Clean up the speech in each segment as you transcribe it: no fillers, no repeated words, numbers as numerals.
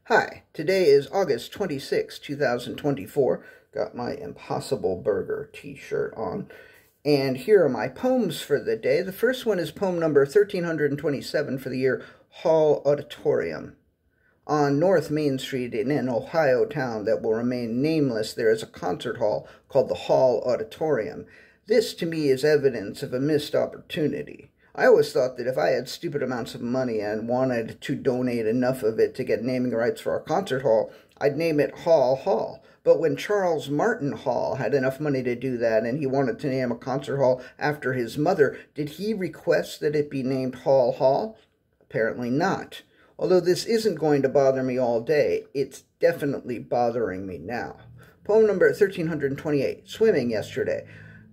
Hi, today is August 26, 2024. Got my Impossible Burger t-shirt on. And here are my poems for the day. The first one is poem number 1327 for the year Hall Auditorium. On North Main Street in an Ohio town that will remain nameless, there is a concert hall called the Hall Auditorium. This, to me, is evidence of a missed opportunity. I always thought that if I had stupid amounts of money and wanted to donate enough of it to get naming rights for our concert hall, I'd name it Hall Hall. But when Charles Martin Hall had enough money to do that and he wanted to name a concert hall after his mother, did he request that it be named Hall Hall? Apparently not. Although this isn't going to bother me all day, it's definitely bothering me now. Poem number 1328, Swimming Yesterday.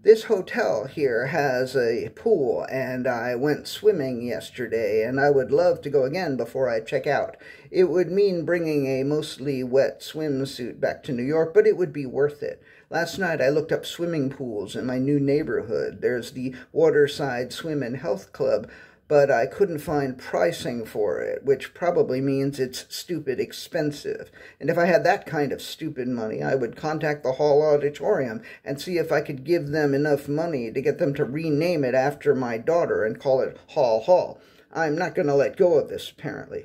This hotel here has a pool, and I went swimming yesterday, and I would love to go again before I check out. It would mean bringing a mostly wet swimsuit back to New York, but it would be worth it. Last night I looked up swimming pools in my new neighborhood. There's the Waterside Swim and Health Club, but I couldn't find pricing for it, which probably means it's stupid expensive. And if I had that kind of stupid money, I would contact the Hall Auditorium and see if I could give them enough money to get them to rename it after my daughter and call it Hall Hall. I'm not going to let go of this, apparently.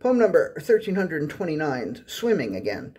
Poem number 1329, Swimming Again.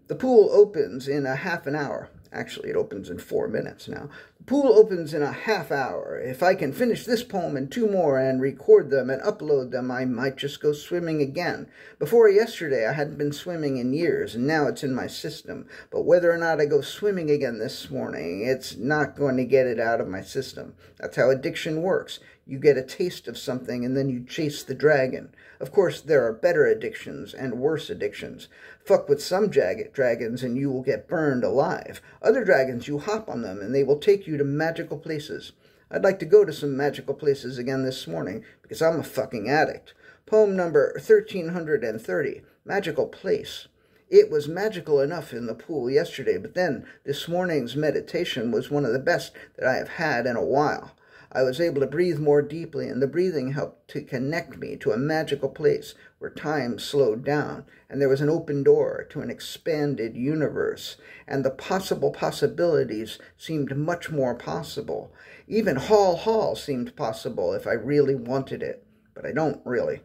The pool opens in a half an hour. Actually, it opens in 4 minutes now. The pool opens in a half hour. If I can finish this poem and 2 more and record them and upload them, I might just go swimming again. Before yesterday, I hadn't been swimming in years, and now it's in my system. But whether or not I go swimming again this morning, it's not going to get it out of my system. That's how addiction works. You get a taste of something, and then you chase the dragon. Of course, there are better addictions and worse addictions. Fuck with some dragons, and you will get burned alive. Other dragons, you hop on them, and they will take you to magical places. I'd like to go to some magical places again this morning, because I'm a fucking addict. Poem number 1330, Magical Place. It was magical enough in the pool yesterday, but then this morning's meditation was one of the best that I have had in a while. I was able to breathe more deeply, and the breathing helped to connect me to a magical place where time slowed down, and there was an open door to an expanded universe, and the possibilities seemed much more possible. Even Hall Hall seemed possible if I really wanted it, but I don't really.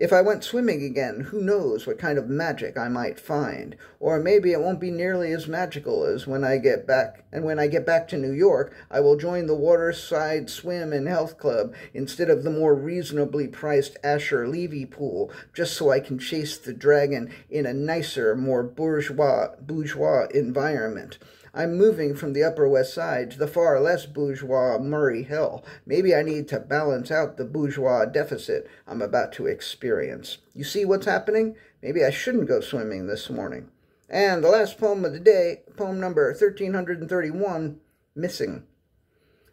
If I went swimming again, who knows what kind of magic I might find. Or maybe it won't be nearly as magical as when I get back. And when I get back to New York, I will join the Waterside Swim and Health Club instead of the more reasonably priced Asher Levy pool, just so I can chase the dragon in a nicer, more bourgeois environment. I'm moving from the Upper West Side to the far less bourgeois Murray Hill. Maybe I need to balance out the bourgeois deficit I'm about to experience. You see what's happening? Maybe I shouldn't go swimming this morning. And the last poem of the day, poem number 1331, Missing.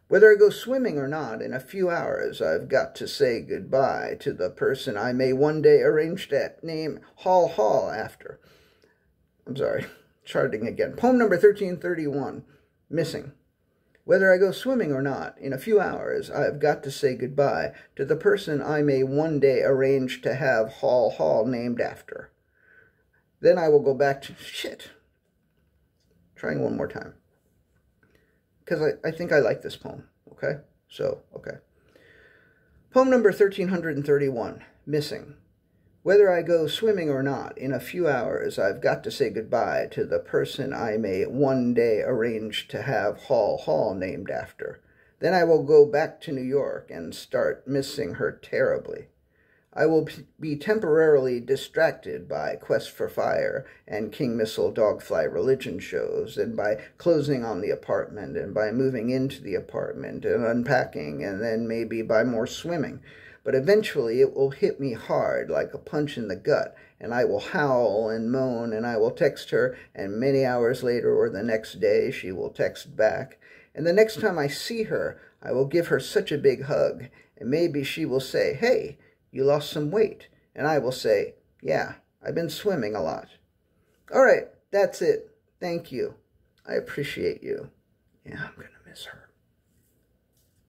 Whether I go swimming or not, in a few hours I've got to say goodbye to the person I may one day arrange to name Hall Hall after. I'm sorry. Charting again. Poem number 1331, Missing. Whether I go swimming or not, in a few hours, I've got to say goodbye to the person I may one day arrange to have Hall Hall named after. Then I will go back to... Shit. Trying one more time. Because I think I like this poem. Okay? So, okay. Poem number 1331, Missing. Whether I go swimming or not, in a few hours I've got to say goodbye to the person I may one day arrange to have Hall Hall named after. Then I will go back to New York and start missing her terribly. I will be temporarily distracted by Quest for Fire and King Missile Dogfly religion shows, and by closing on the apartment, and by moving into the apartment, and unpacking, and then maybe by more swimming. But eventually it will hit me hard like a punch in the gut, and I will howl and moan, and I will text her, and many hours later or the next day she will text back. And the next time I see her, I will give her such a big hug, and maybe she will say, "Hey, you lost some weight." And I will say, "Yeah, I've been swimming a lot." All right, that's it. Thank you. I appreciate you. Yeah, I'm going to miss her.